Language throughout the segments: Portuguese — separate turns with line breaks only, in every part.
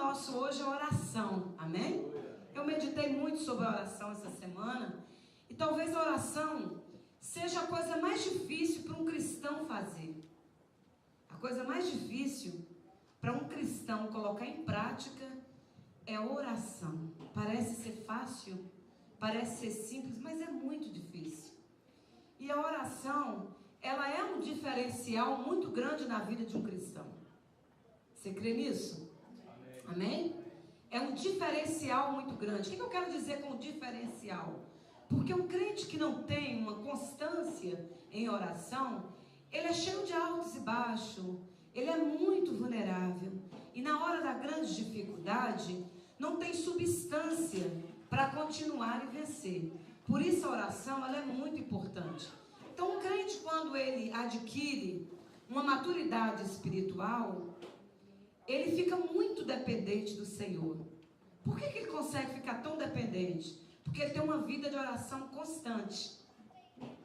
nosso hoje é oração, amém? Eu meditei muito sobre a oração essa semana e talvez a oração seja a coisa mais difícil para um cristão fazer. A coisa mais difícil para um cristão colocar em prática é a oração. Parece ser fácil, parece ser simples, mas é muito difícil. E a oração, ela é um diferencial muito grande na vida de um cristão. Você crê nisso? Amém? É um diferencial muito grande. O que eu quero dizer com diferencial? Porque um crente que não tem uma constância em oração, ele é cheio de altos e baixos, ele é muito vulnerável. E na hora da grande dificuldade, não tem substância para continuar e vencer. Por isso a oração, ela é muito importante. Então um crente, quando ele adquire uma maturidade espiritual, ele fica muito dependente do Senhor. Por que ele consegue ficar tão dependente? Porque ele tem uma vida de oração constante.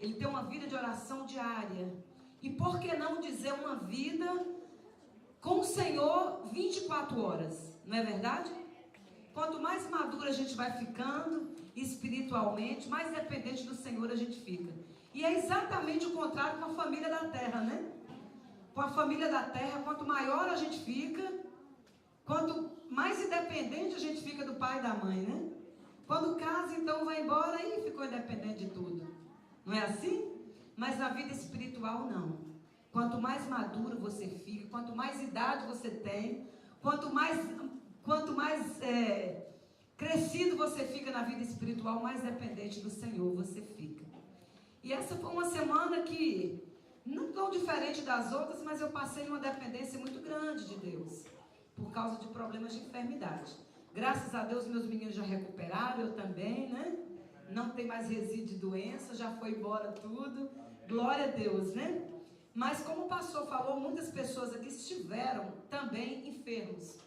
Ele tem uma vida de oração diária. E por que não dizer uma vida com o Senhor 24 horas? Não é verdade? Quanto mais madura a gente vai ficando espiritualmente, mais dependente do Senhor a gente fica. E é exatamente o contrário com a família da terra, né? Com a família da terra, quanto maior a gente fica, quanto mais independente a gente fica do pai e da mãe, né? Quando casa, então vai embora e ficou independente de tudo. Não é assim? Mas na vida espiritual, não. Quanto mais maduro você fica, quanto mais idade você tem, quanto mais crescido você fica na vida espiritual, mais dependente do Senhor você fica. E essa foi uma semana que, não tão diferente das outras, mas eu passei uma dependência muito grande de Deus, por causa de problemas de enfermidade. Graças a Deus meus meninos já recuperaram, eu também, né? Não tem mais resíduo de doença, já foi embora tudo. Glória a Deus, né? Mas como o pastor falou, muitas pessoas aqui estiveram também enfermos.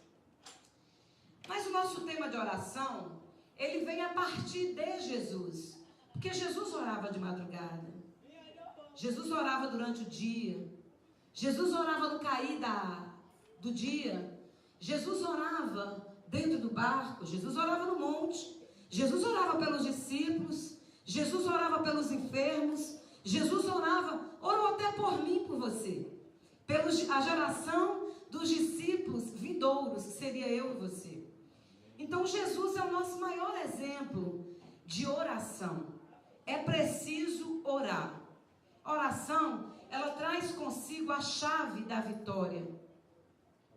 Mas o nosso tema de oração, ele vem a partir de Jesus. Porque Jesus orava de madrugada. Jesus orava durante o dia. Jesus orava no cair do dia. Jesus orava dentro do barco. Jesus orava no monte. Jesus orava pelos discípulos. Jesus orava pelos enfermos. Jesus orou até por mim, por você. A geração dos discípulos vindouros, que seria eu e você. Então Jesus é o nosso maior exemplo de oração. É preciso orar. Oração, ela traz consigo a chave da vitória.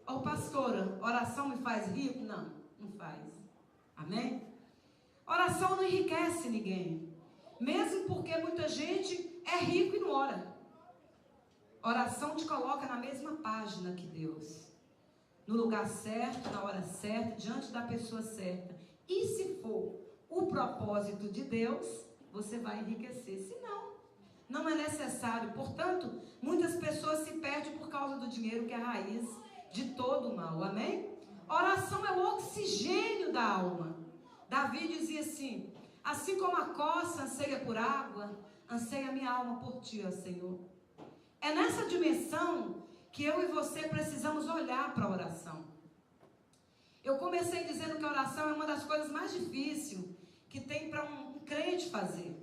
Ô pastora, oração me faz rico? Não, não faz. Amém? Oração não enriquece ninguém. Mesmo porque muita gente é rico e não ora. Oração te coloca na mesma página que Deus. No lugar certo, na hora certa, diante da pessoa certa. E se for o propósito de Deus, você vai enriquecer. Se não, não é necessário. Portanto, muitas pessoas se perdem por causa do dinheiro, que é a raiz de todo o mal. Amém? Oração é o oxigênio da alma. Davi dizia assim como a coça anseia por água, anseia a minha alma por ti, ó Senhor. É nessa dimensão que eu e você precisamos olhar para a oração. Eu comecei dizendo que a oração é uma das coisas mais difíceis que tem para um crente fazer.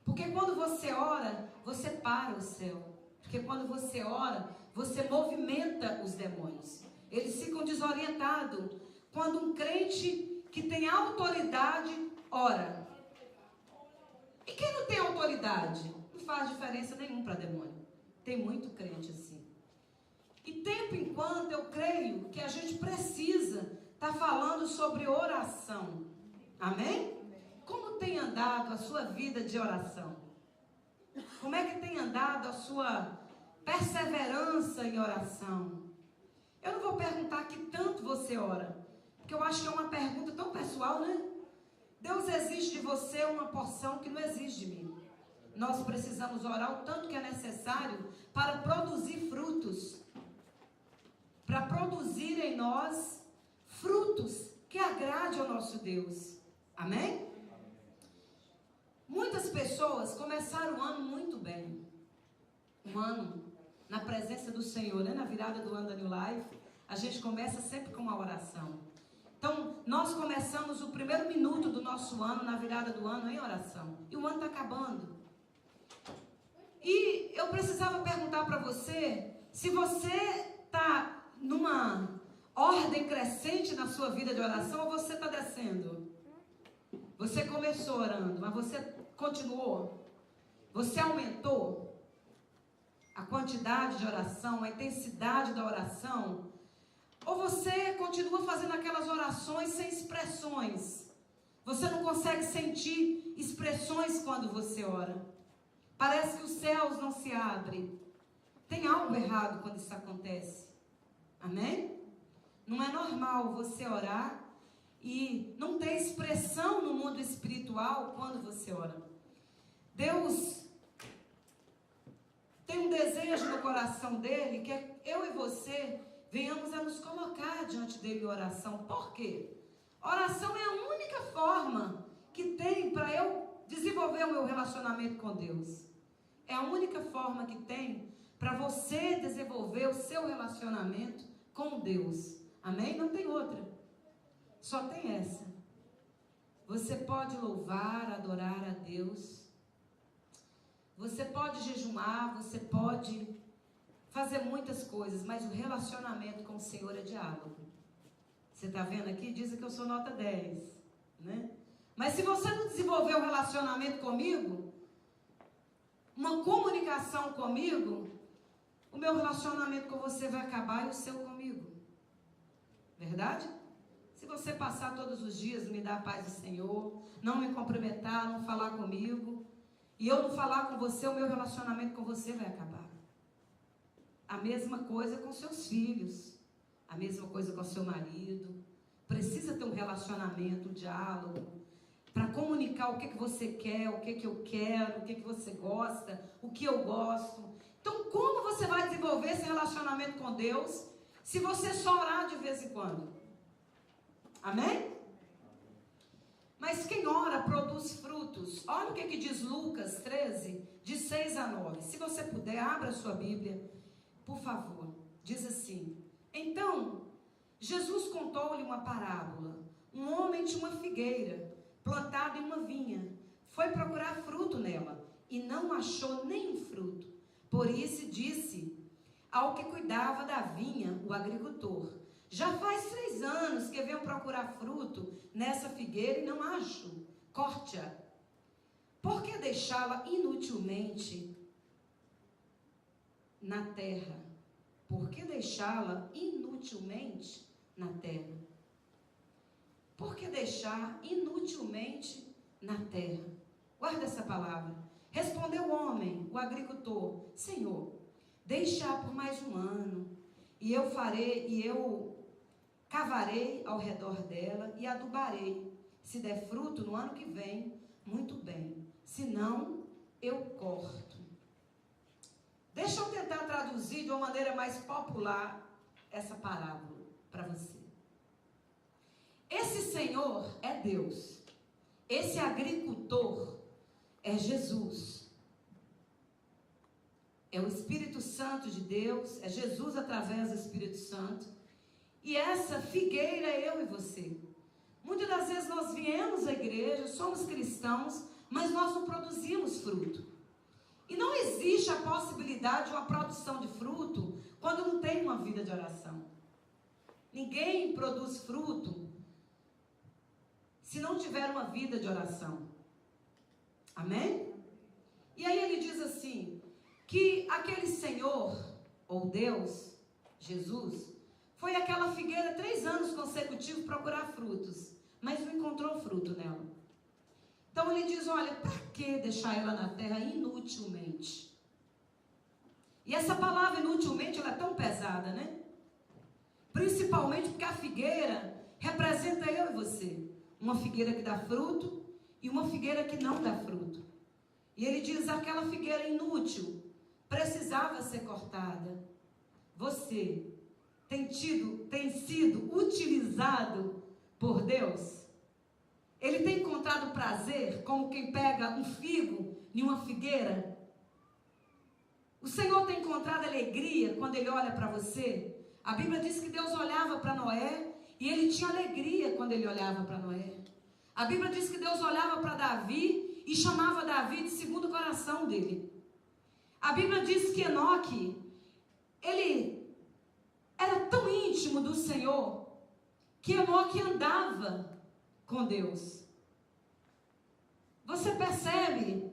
Porque quando você ora, você para o céu. Porque quando você ora, você movimenta os demônios. Eles ficam desorientados. Quando um crente que tem autoridade ora. E quem não tem autoridade? Não faz diferença nenhuma para demônio. Tem muito crente assim. E tempo em quando eu creio que a gente precisa estar falando sobre oração. Amém? Como tem andado a sua vida de oração? Como é que tem andado a sua perseverança em oração? Eu não vou perguntar que tanto você ora, porque eu acho que é uma pergunta tão pessoal, né? Deus exige de você uma porção que não exige de mim. Nós precisamos orar o tanto que é necessário para produzir frutos. Para produzir em nós frutos que agrade ao nosso Deus. Amém? Muitas pessoas começaram o ano muito bem. Um ano na presença do Senhor, né? Na virada do ano da New Life, a gente começa sempre com uma oração. Então, nós começamos o primeiro minuto do nosso ano, na virada do ano, em oração. E o ano está acabando. E eu precisava perguntar para você, se você está numa ordem crescente na sua vida de oração, ou você está descendo? Você começou orando, mas você continuou? Você aumentou a quantidade de oração, a intensidade da oração? Ou você continua fazendo aquelas orações sem expressões? Você não consegue sentir expressões quando você ora. Parece que os céus não se abrem. Tem algo errado quando isso acontece. Amém? Não é normal você orar e não ter expressão no mundo espiritual quando você ora. Deus tem um desejo no coração dele, que é eu e você venhamos a nos colocar diante dele em oração. Por quê? Oração é a única forma que tem para eu desenvolver o meu relacionamento com Deus. É a única forma que tem para você desenvolver o seu relacionamento com Deus. Amém? Não tem outra. Só tem essa. Você pode louvar, adorar a Deus. Você pode jejuar, você pode fazer muitas coisas, mas o relacionamento com o Senhor é diálogo. Você está vendo aqui? Dizem que eu sou nota 10, né? Mas se você não desenvolver um relacionamento comigo, uma comunicação comigo, o meu relacionamento com você vai acabar e o seu comigo. Verdade? Se você passar todos os dias, me dar a paz do Senhor, não me cumprimentar, não falar comigo, e eu não falar com você, o meu relacionamento com você vai acabar. A mesma coisa com seus filhos, a mesma coisa com seu marido. Precisa ter um relacionamento, um diálogo, para comunicar o que você quer, o que eu quero, o que você gosta, o que eu gosto. Então, como você vai desenvolver esse relacionamento com Deus se você só orar de vez em quando? Amém? Mas quem ora produz frutos. Olha o que diz Lucas 13, de 6 a 9. Se você puder, abra a sua Bíblia, por favor. Diz assim: então, Jesus contou-lhe uma parábola. Um homem tinha uma figueira plantada em uma vinha. Foi procurar fruto nela e não achou nenhum fruto. Por isso disse ao que cuidava da vinha, o agricultor: já faz 3 anos que venho procurar fruto nessa figueira e não acho. Corte-a. Por que deixá-la inutilmente na terra? Por que deixá-la inutilmente na terra? Por que deixar inutilmente na terra? Guarda essa palavra. Respondeu o homem, o agricultor: Senhor, deixa por mais um ano, e eu cavarei ao redor dela e adubarei. Se der fruto no ano que vem, muito bem. Se não, eu corto. Deixa eu tentar traduzir de uma maneira mais popular essa parábola para você. Esse Senhor é Deus. Esse agricultor é Jesus. É o Espírito Santo de Deus, é Jesus através do Espírito Santo. E essa figueira é eu e você. Muitas das vezes nós viemos à igreja, somos cristãos, mas nós não produzimos fruto. E não existe a possibilidade de uma produção de fruto quando não tem uma vida de oração. Ninguém produz fruto se não tiver uma vida de oração. Amém? E aí ele diz assim, que aquele Senhor, ou Deus, Jesus, foi àquela figueira 3 anos consecutivos procurar frutos, mas não encontrou fruto nela. Então ele diz, olha, para que deixar ela na terra inutilmente? E essa palavra inutilmente, ela é tão pesada, né? Principalmente porque a figueira representa eu e você. Uma figueira que dá fruto e uma figueira que não dá fruto. E ele diz, aquela figueira inútil precisava ser cortada. Você tem sido utilizado por Deus? Ele tem encontrado prazer como quem pega um figo em uma figueira? O Senhor tem encontrado alegria quando Ele olha para você? A Bíblia diz que Deus olhava para Noé E ele tinha alegria quando ele olhava para Noé. A Bíblia diz que Deus olhava para Davi e chamava Davi de segundo o coração dele. A Bíblia diz que Enoque, ele era tão íntimo do Senhor, que Enoque andava com Deus. Você percebe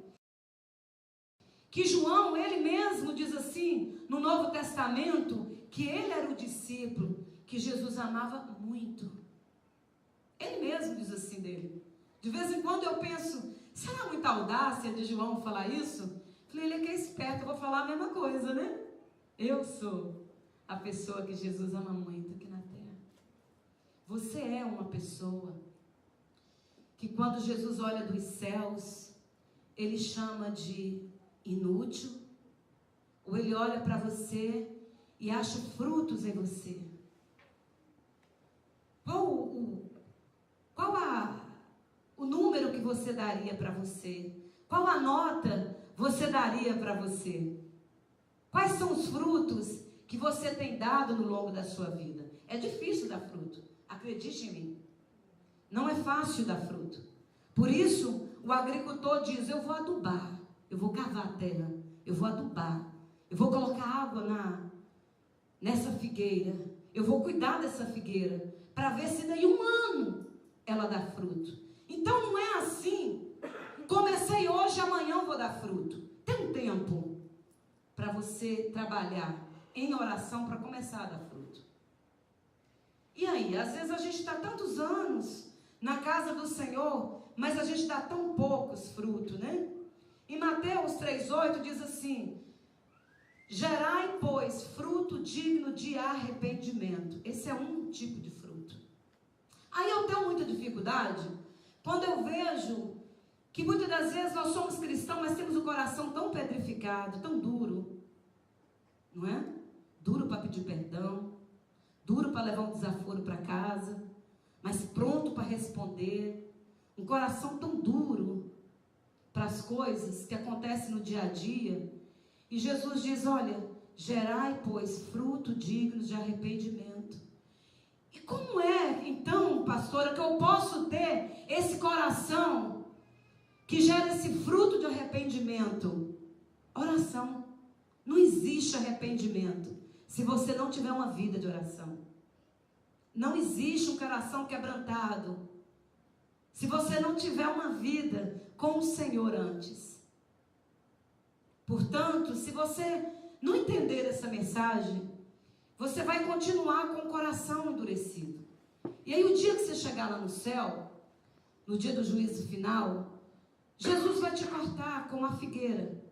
que João, ele mesmo diz assim, no Novo Testamento, que ele era o discípulo que Jesus amava muito. Ele mesmo diz assim dele. De vez em quando eu penso, será muita audácia de João falar isso? Falei, ele é que é esperto, eu vou falar a mesma coisa, né? Eu sou a pessoa que Jesus ama muito aqui na terra. Você é uma pessoa que quando Jesus olha dos céus, ele chama de inútil, ou ele olha para você e acha frutos em você. Qual o número que você daria para você? Qual a nota você daria para você? Quais são os frutos que você tem dado no longo da sua vida? É difícil dar fruto, acredite em mim. Não é fácil dar fruto. Por isso, o agricultor diz, eu vou adubar, eu vou cavar a terra, eu vou adubar, eu vou colocar água nessa figueira, eu vou cuidar dessa figueira, para ver se daí 1 ano ela dá fruto. Então não é assim, comecei hoje, amanhã eu vou dar fruto. Tem um tempo para você trabalhar em oração para começar a dar fruto. E aí, às vezes a gente está tantos anos na casa do Senhor, mas a gente dá tão poucos frutos, né? Em Mateus 3,8 diz assim, gerai, pois, fruto digno de arrependimento. Esse é um tipo de fruto. Aí eu tenho muita dificuldade quando eu vejo que muitas das vezes nós somos cristãos, mas temos o coração tão pedrificado, tão duro, não é? Duro para pedir perdão, duro para levar um desaforo para casa, mas pronto para responder. Um coração tão duro para as coisas que acontecem no dia a dia. E Jesus diz, olha, gerai, pois, fruto digno de arrependimento. E como é, então, pastora, que eu posso ter esse coração que gera esse fruto de arrependimento? Oração. Não existe arrependimento se você não tiver uma vida de oração. Não existe um coração quebrantado se você não tiver uma vida com o Senhor antes. Portanto, se você não entender essa mensagem, você vai continuar com o coração endurecido. E aí o dia que você chegar lá no céu, no dia do juízo final, Jesus vai te cortar como a figueira.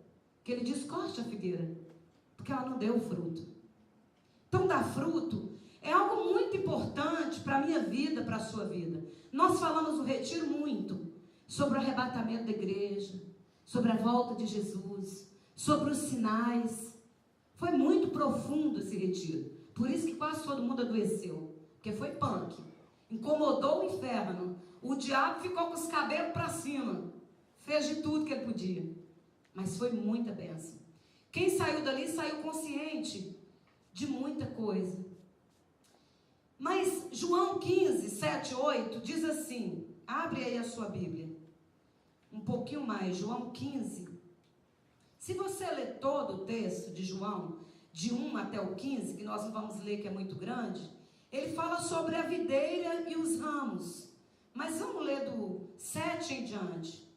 Que ele diz, corte a figueira, porque ela não deu fruto. Então dar fruto é algo muito importante para a minha vida, para a sua vida. Nós falamos no retiro muito sobre o arrebatamento da igreja, sobre a volta de Jesus, sobre os sinais. Foi muito profundo esse retiro. Por isso que quase todo mundo adoeceu. Porque foi punk. Incomodou o inferno. O diabo ficou com os cabelos para cima. Fez de tudo que ele podia. Mas foi muita bênção. Quem saiu dali saiu consciente de muita coisa. Mas João 15, 7, 8 diz assim. Abre aí a sua Bíblia. Um pouquinho mais. João 15. Se você ler todo o texto de João, de 1 até o 15, que nós não vamos ler que é muito grande, ele fala sobre a videira e os ramos. Mas vamos ler do 7 em diante.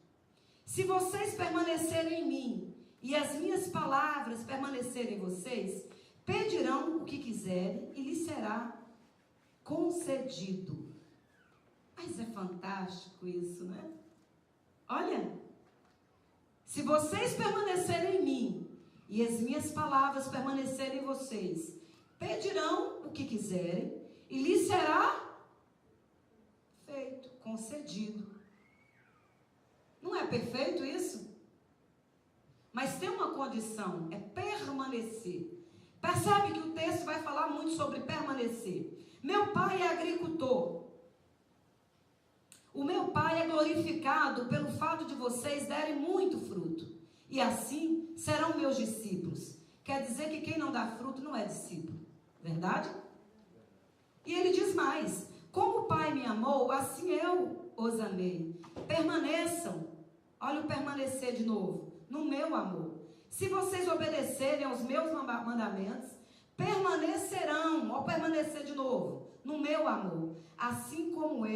Se vocês permanecerem em mim, e as minhas palavras permanecerem em vocês, pedirão o que quiserem, e lhes será concedido. Mas é fantástico isso, né? Olha, se vocês permanecerem em mim, e as minhas palavras permanecerem em vocês, pedirão o que quiserem, e lhes será feito, concedido. Não é perfeito isso? Mas tem uma condição, é permanecer. Percebe que o texto vai falar muito sobre permanecer. Meu pai é agricultor. O meu pai é glorificado pelo fato de vocês derem muito fruto. E assim serão meus discípulos. Quer dizer que quem não dá fruto não é discípulo. Verdade? E ele diz mais. Como o Pai me amou, assim eu os amei. Permaneçam, olha o permanecer de novo, no meu amor. Se vocês obedecerem aos meus mandamentos, permanecerão, ou permanecer de novo, no meu amor. Assim como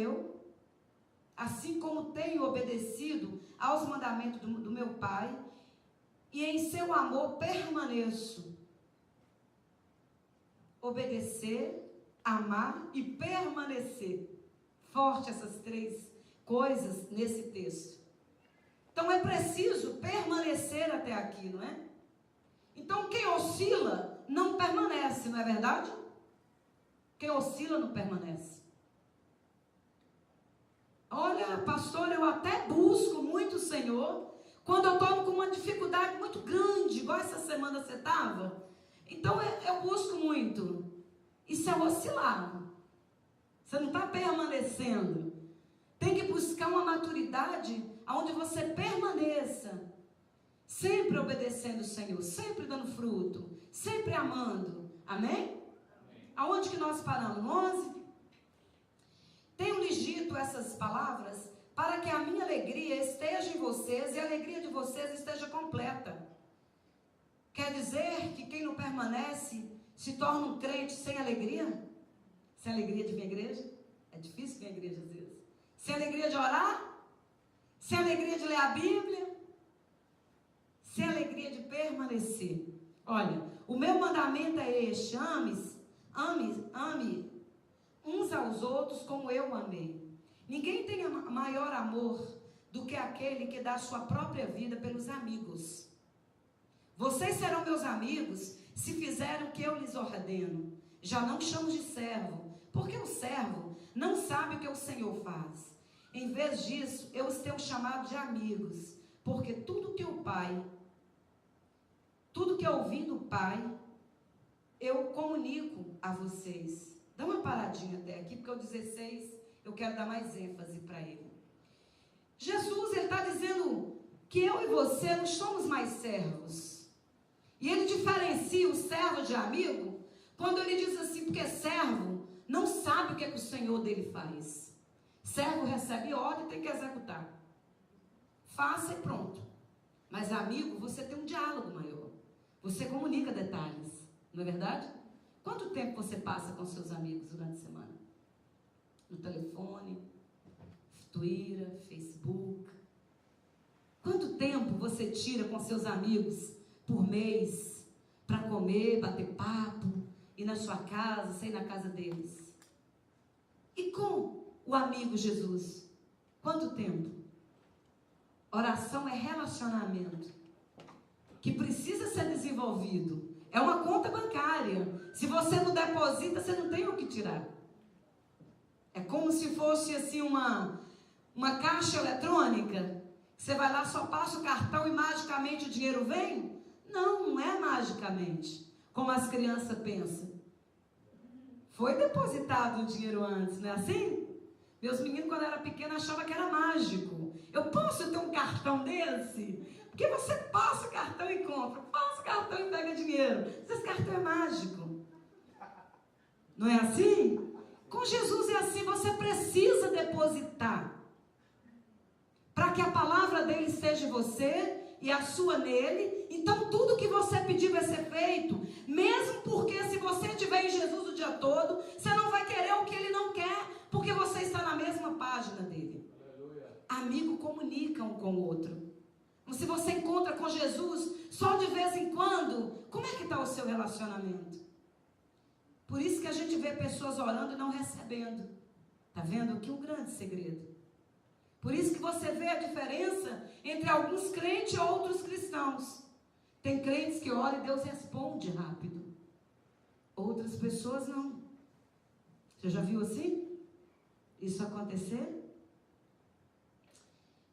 tenho obedecido aos mandamentos do meu Pai, e em seu amor permaneço. Obedecer, amar e permanecer. Forte essas três coisas nesse texto. Então é preciso permanecer até aqui, não é? Então quem oscila não permanece, não é verdade? Quem oscila não permanece. Olha, pastor, eu até busco muito o Senhor quando eu estou com uma dificuldade muito grande, igual essa semana você estava. Então eu busco muito. Isso é oscilar. Você não está permanecendo. Tem que buscar uma maturidade onde você permaneça. Sempre obedecendo o Senhor, sempre dando fruto, sempre amando. Amém? Aonde que nós paramos? No 11? Tenho-lhes dito essas palavras para que a minha alegria esteja em vocês e a alegria de vocês esteja completa. Quer dizer que quem não permanece se torna um crente sem alegria? Sem alegria de vir à igreja? É difícil vir à igreja às vezes. Sem alegria de orar? Sem alegria de ler a Bíblia? Sem alegria de permanecer. Olha, o meu mandamento é este: ame uns aos outros como eu amei. Ninguém tem maior amor do que aquele que dá sua própria vida pelos amigos. Vocês serão meus amigos se fizerem o que eu lhes ordeno. Já não chamo de servo, porque o servo não sabe o que o Senhor faz. Em vez disso, eu os tenho chamado de amigos, porque tudo que eu ouvi do Pai, eu comunico a vocês. Dá uma paradinha até aqui, porque o 16 eu quero dar mais ênfase para ele. Jesus, ele está dizendo que eu e você não somos mais servos. E ele diferencia o servo de amigo quando ele diz assim, porque servo não sabe o que é que o Senhor dele faz. Servo recebe ordem e tem que executar. Faça e pronto. Mas amigo, você tem um diálogo maior. Você comunica detalhes, não é verdade? Quanto tempo você passa com seus amigos durante a semana? No telefone, Twitter, Facebook. Quanto tempo você tira com seus amigos por mês para comer, bater papo, ir na sua casa, sair na casa deles? E com o amigo Jesus? Quanto tempo? Oração é relacionamento que precisa ser desenvolvido. É uma conta bancária. Se você não deposita, você não tem o que tirar. É como se fosse assim uma caixa eletrônica. Você vai lá, só passa o cartão e magicamente o dinheiro vem? Não, não é magicamente, como as crianças pensam. Foi depositado o dinheiro antes, não é assim? Meus meninos, quando era pequeno, achavam que era mágico. Eu posso ter um cartão desse? Porque você passa o cartão e compra, passa o cartão e pega dinheiro. Esse cartão é mágico. Não é assim? Com Jesus é assim, você precisa depositar. Para que a palavra dele esteja em você e a sua nele. Então tudo que você pedir vai ser feito. Mesmo porque se você estiver em Jesus o dia todo, você não vai querer o que ele não quer, porque você está na mesma página dele. Aleluia. Amigo comunica um com o outro. Se você encontra com Jesus só de vez em quando, como é que está o seu relacionamento? Por isso que a gente vê pessoas orando e não recebendo. Está vendo aqui um grande segredo. Por isso que você vê a diferença entre alguns crentes e outros cristãos. Tem crentes que oram e Deus responde rápido. Outras pessoas não. Você já viu assim? Isso acontecer?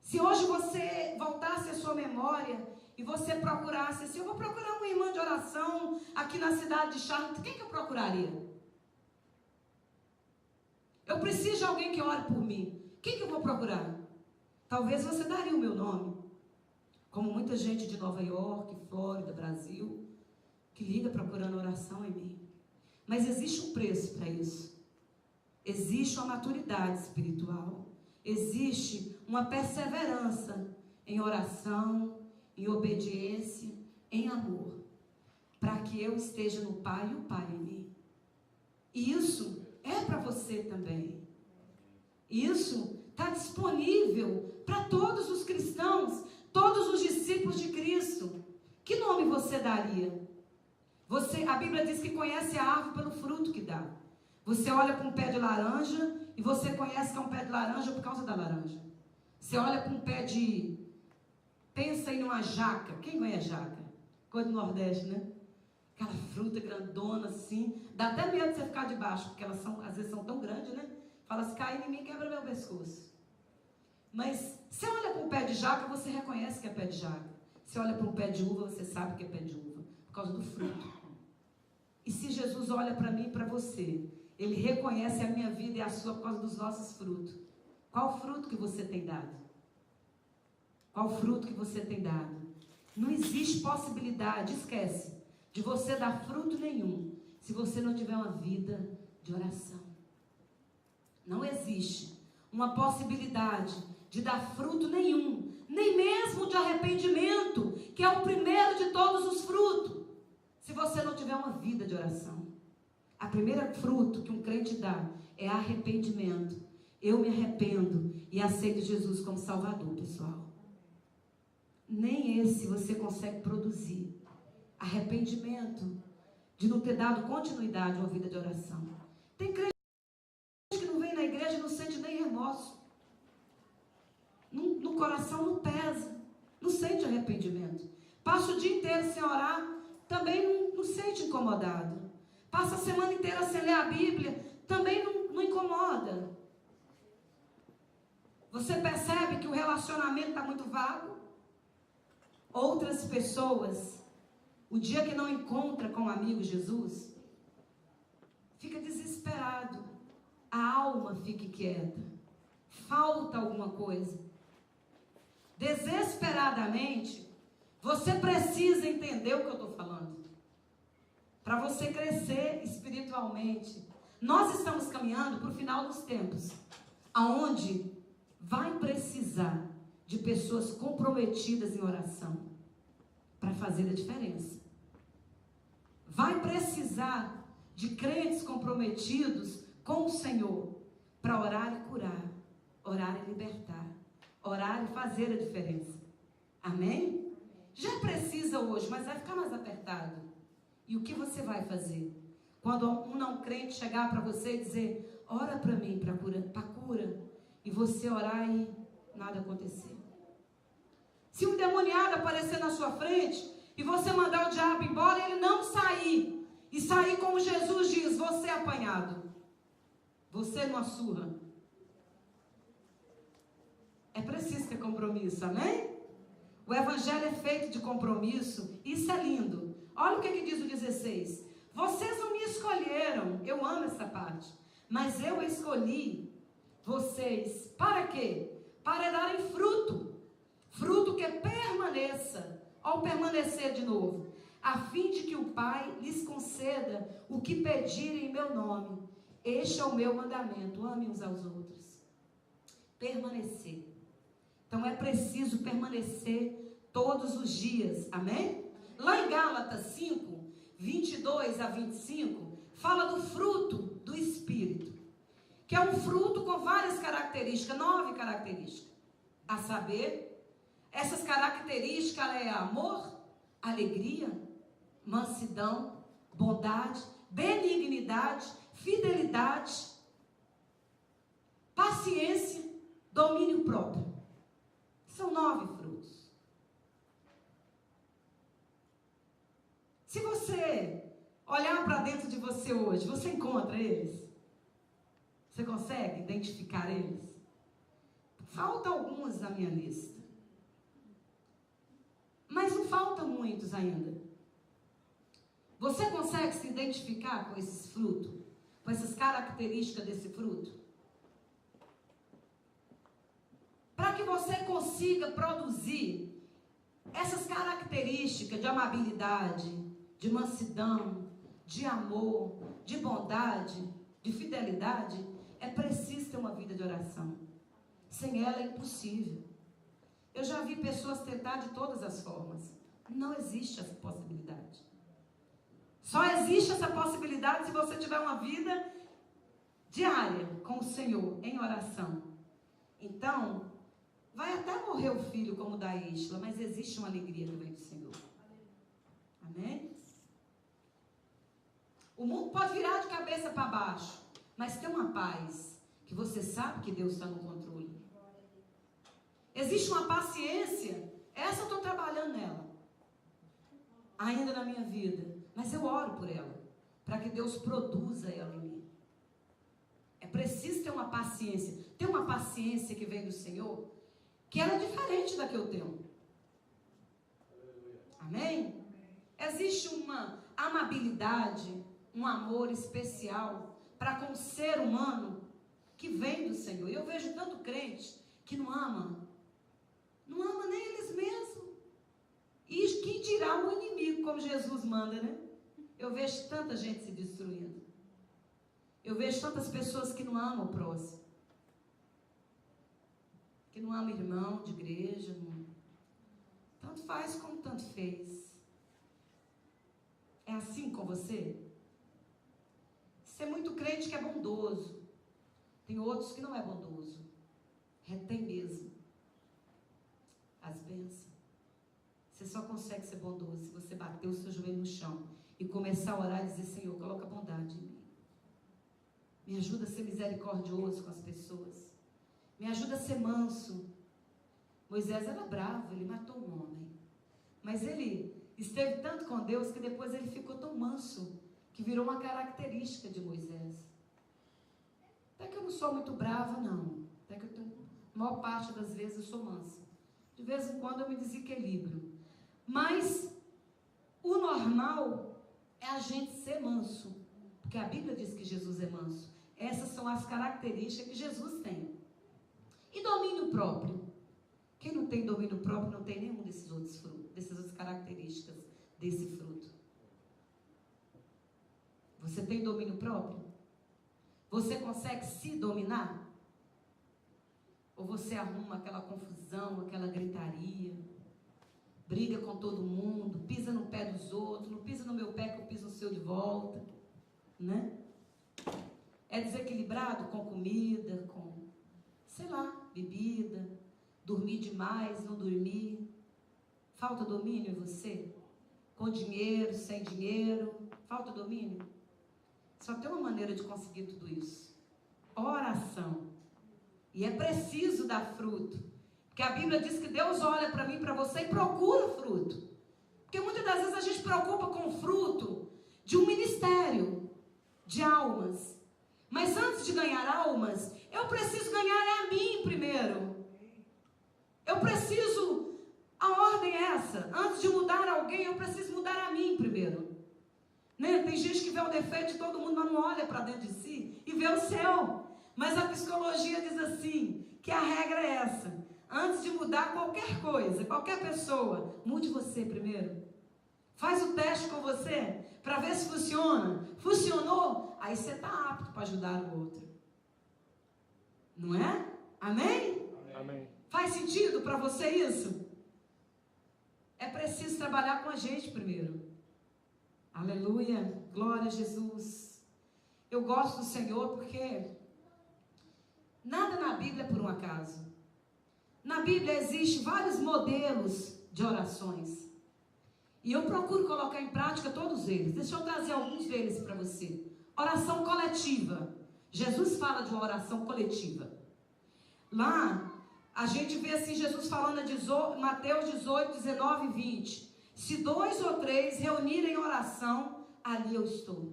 Se hoje você voltasse a sua memória e você procurasse assim, eu vou procurar uma irmã de oração aqui na cidade de Charlotte, quem que eu procuraria? Eu preciso de alguém que ore por mim. Quem que eu vou procurar? Talvez você daria o meu nome. Como muita gente de Nova York, Flórida, Brasil, que liga procurando oração em mim. Mas existe um preço para isso. existe uma maturidade espiritual, existe uma perseverança em oração, em obediência, em amor, para que eu esteja no Pai e o Pai em mim. E isso é para você também. Isso está disponível para todos os cristãos, todos os discípulos de Cristo. Que nome você daria? A Bíblia diz que conhece a árvore pelo fruto que dá. Você olha para um pé de laranja e você conhece que é um pé de laranja por causa da laranja. Você olha para um pé de... Pensa em uma jaca. Quem conhece jaca? Coisa do Nordeste, né? Aquela fruta grandona assim. Dá até medo de você ficar debaixo, porque elas às vezes são tão grandes, né? Fala, se cair em mim, quebra meu pescoço. Mas você olha para um pé de jaca, você reconhece que é pé de jaca. Você olha para um pé de uva, você sabe que é pé de uva. Por causa do fruto. E se Jesus olha para mim e para você, Ele reconhece a minha vida e a sua por causa dos nossos frutos. Qual fruto que você tem dado? Qual fruto que você tem dado? Não existe possibilidade, esquece, de você dar fruto nenhum, se você não tiver uma vida de oração. Não existe uma possibilidade de dar fruto nenhum, nem mesmo de arrependimento, que é o primeiro de todos os frutos, se você não tiver uma vida de oração. A primeira fruto que um crente dá é arrependimento. Eu me arrependo e aceito Jesus como Salvador, pessoal. Nem esse você consegue produzir. Arrependimento de não ter dado continuidade a uma vida de oração. Tem crente que não vem na igreja e não sente nem remorso. No coração não pesa. Não sente arrependimento. Passa o dia inteiro sem orar, também não sente incomodado. Passa a semana inteira sem ler a Bíblia, também não incomoda. Você percebe que o relacionamento está muito vago? Outras pessoas, o dia que não encontra com o amigo Jesus, fica desesperado. A alma fica quieta. Falta alguma coisa. Desesperadamente, você precisa entender o que eu estou falando. Para você crescer espiritualmente. Nós estamos caminhando para o final dos tempos, aonde vai precisar de pessoas comprometidas em oração para fazer a diferença. Vai precisar de crentes comprometidos com o Senhor para orar e curar, orar e libertar, orar e fazer a diferença. Amém? Já precisa hoje, mas vai ficar mais apertado. E o que você vai fazer? Quando um não crente chegar para você e dizer, ora para mim para cura, e você orar e nada acontecer. Se um demoniado aparecer na sua frente e você mandar o diabo embora, ele não sair, e sair como Jesus diz, você é apanhado, você numa surra. É preciso ter compromisso, amém? O evangelho é feito de compromisso, isso é lindo. Olha o que diz o 16. Vocês não me escolheram, eu amo essa parte, mas eu escolhi vocês, para quê? Para darem fruto, fruto que permaneça, ou permanecer de novo, a fim de que o Pai lhes conceda o que pedirem em meu nome. Este é o meu mandamento, amem uns aos outros. Permanecer. Então é preciso permanecer todos os dias, amém? Lá em Gálatas 5, 22 a 25, fala do fruto do Espírito, que é um fruto com várias características, 9 características. A saber, essas características é amor, alegria, mansidão, bondade, benignidade, fidelidade, paciência, domínio próprio. São 9 frutos. Se você olhar para dentro de você hoje, você encontra eles? Você consegue identificar eles? Faltam alguns na minha lista. Mas não faltam muitos ainda. Você consegue se identificar com esses frutos? Com essas características desse fruto? Para que você consiga produzir essas características de amabilidade, de mansidão, de amor, de bondade, de fidelidade, É preciso ter uma vida de oração. Sem ela é impossível. Eu já vi pessoas tentar de todas as formas. Não existe essa possibilidade. Só existe essa possibilidade se você tiver uma vida diária com o Senhor, em oração. Então, vai até morrer o filho como da Isla, mas existe uma alegria que vem do Senhor. Amém? O mundo pode virar de cabeça para baixo, mas tem uma paz que você sabe que Deus está no controle. Existe uma paciência, essa eu estou trabalhando nela, ainda na minha vida, mas eu oro por ela, para que Deus produza ela em mim. É preciso ter uma paciência. Tem uma paciência que vem do Senhor, que ela é diferente da que eu tenho. Amém? Existe uma amabilidade, um amor especial para com o ser humano que vem do Senhor. E eu vejo tanto crente que não ama nem eles mesmos. E quem dirá o inimigo, como Jesus manda, né? Eu vejo tanta gente se destruindo. Eu vejo tantas pessoas que não amam o próximo. Que não amam irmão de igreja. Não. Tanto faz como tanto fez. É assim com você? Você é muito crente que é bondoso. Tem outros que não é bondoso. Retém mesmo as bênçãos. Você só consegue ser bondoso se você bater o seu joelho no chão e começar a orar e dizer: Senhor, coloca bondade em mim. Me ajuda a ser misericordioso com as pessoas. Me ajuda a ser manso. Moisés era bravo, ele matou um homem. Mas ele esteve tanto com Deus que depois ele ficou tão manso que virou uma característica de Moisés. Até que eu não sou muito brava, não. Até que a maior parte das vezes eu sou mansa. De vez em quando eu me desequilibro. Mas o normal é a gente ser manso. Porque a Bíblia diz que Jesus é manso. Essas são as características que Jesus tem. E domínio próprio? Quem não tem domínio próprio não tem nenhum desses outros frutos, dessas outras características desse fruto. Você tem domínio próprio? Você consegue se dominar? Ou você arruma aquela confusão, aquela gritaria, briga com todo mundo, pisa no pé dos outros, não pisa no meu pé que eu piso no seu de volta, né? É desequilibrado com comida, com, sei lá, bebida, dormir demais, não dormir. Falta domínio em você? Com dinheiro, sem dinheiro, falta domínio? Só tem uma maneira de conseguir tudo isso: oração. E é preciso dar fruto. Porque a Bíblia diz que Deus olha para mim, para você e procura fruto. Porque muitas das vezes a gente se preocupa com o fruto de um ministério de almas. Mas antes de ganhar almas, eu preciso ganhar a mim primeiro. Eu preciso, a ordem é essa: antes de mudar alguém, eu preciso mudar a mim primeiro. Né? Tem gente que vê o defeito de todo mundo, mas não olha para dentro de si e vê o seu. Mas a psicologia diz assim, que a regra é essa: antes de mudar qualquer coisa, qualquer pessoa, mude você primeiro. Faz o teste com você, para ver se funciona. Funcionou? Aí você está apto para ajudar o outro. Não é? Amém?
Amém.
Faz sentido para você isso? É preciso trabalhar com a gente primeiro. Aleluia, glória a Jesus. Eu gosto do Senhor porque nada na Bíblia é por um acaso. Na Bíblia existem vários modelos de orações. E eu procuro colocar em prática todos eles. Deixa eu trazer alguns deles para você. Oração coletiva. Jesus fala de uma oração coletiva. Lá, a gente vê assim Jesus falando de Mateus 18, 19 e 20. Se 2 ou 3 reunirem em oração, ali eu estou.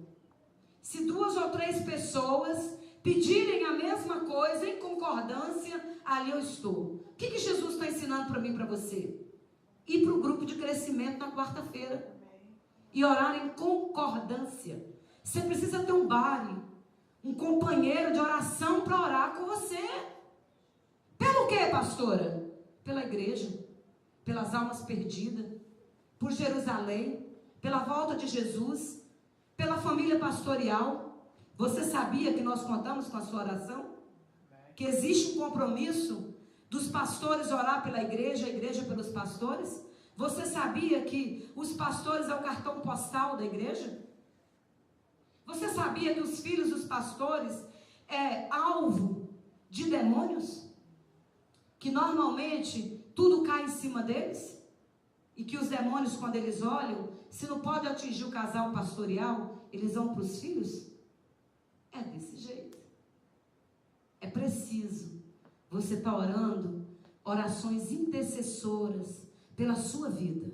Se 2 ou 3 pessoas pedirem a mesma coisa em concordância, ali eu estou. O que Jesus está ensinando para mim e para você? Ir para o grupo de crescimento na quarta-feira e orar em concordância. Você precisa ter um buddy, um companheiro de oração para orar com você. Pelo quê, pastora? Pela igreja, pelas almas perdidas, por Jerusalém, pela volta de Jesus, pela família pastoral. Você sabia que nós contamos com a sua oração? Que existe um compromisso dos pastores orar pela igreja, a igreja pelos pastores? Você sabia que os pastores é o cartão postal da igreja? Você sabia que os filhos dos pastores é alvo de demônios? Que normalmente tudo cai em cima deles? E que os demônios, quando eles olham, se não pode atingir o casal pastoral, eles vão para os filhos? É desse jeito. É preciso você estar orando orações intercessoras pela sua vida,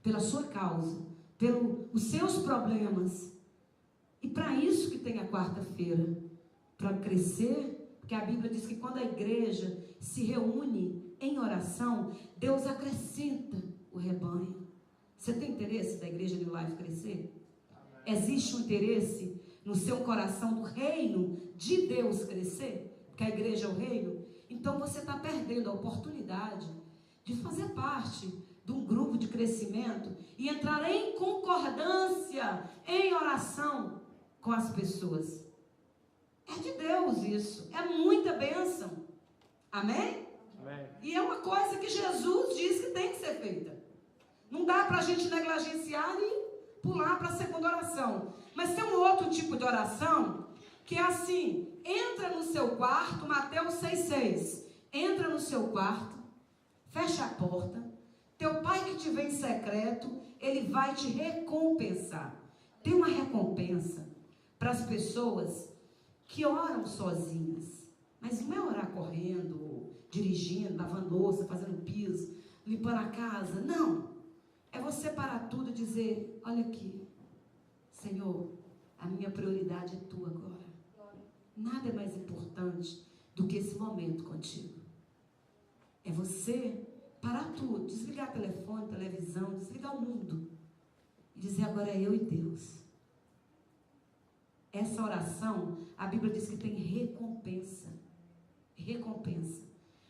pela sua causa, pelos seus problemas. E para isso que tem a quarta-feira, para crescer, porque a Bíblia diz que quando a igreja se reúne em oração, Deus acrescenta o rebanho. Você tem interesse da igreja New Life crescer? Amém. Existe um interesse no seu coração do reino de Deus crescer? Porque a igreja é o reino? Então você está perdendo a oportunidade de fazer parte de um grupo de crescimento e entrar em concordância, em oração com as pessoas. É de Deus isso, é muita bênção. Amém? Amém. E é uma coisa que Jesus diz que tem que ser feita. Não dá para a gente negligenciar e pular para a segunda oração. Mas tem um outro tipo de oração que é assim: entra no seu quarto, Mateus 6,6. Entra no seu quarto, fecha a porta, teu pai que te vê em secreto, ele vai te recompensar. Tem uma recompensa para as pessoas que oram sozinhas, mas não é orar correndo, dirigindo, lavando louça, fazendo piso, limpando a casa, não. É você parar tudo e dizer: olha aqui, Senhor, a minha prioridade é Tu agora. Nada é mais importante do que esse momento contigo. É você parar tudo, desligar telefone, televisão, desligar o mundo e dizer: agora é eu e Deus. Essa oração, a Bíblia diz que tem recompensa. Recompensa.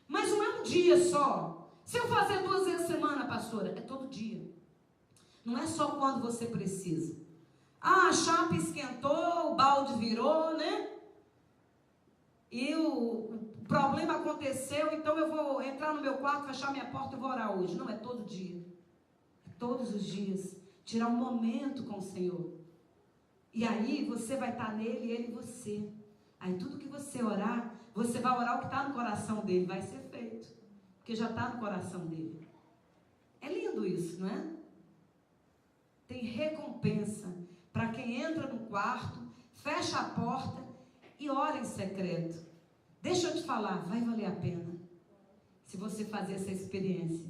Mas não é um dia só. Se eu fazer 2 vezes a semana, pastora, é todo dia. Não é só quando você precisa. Ah, a chapa esquentou, o balde virou, né? E o problema aconteceu, então eu vou entrar no meu quarto, fechar minha porta e vou orar hoje. Não, é todo dia. É todos os dias. Tirar um momento com o Senhor. E aí você vai estar nele, ele e você. Aí tudo que você orar, você vai orar o que está no coração dele, vai ser feito. Porque já está no coração dele. É lindo isso, não é? Tem recompensa para quem entra no quarto, fecha a porta e ora em secreto. Deixa eu te falar, vai valer a pena se você fazer essa experiência.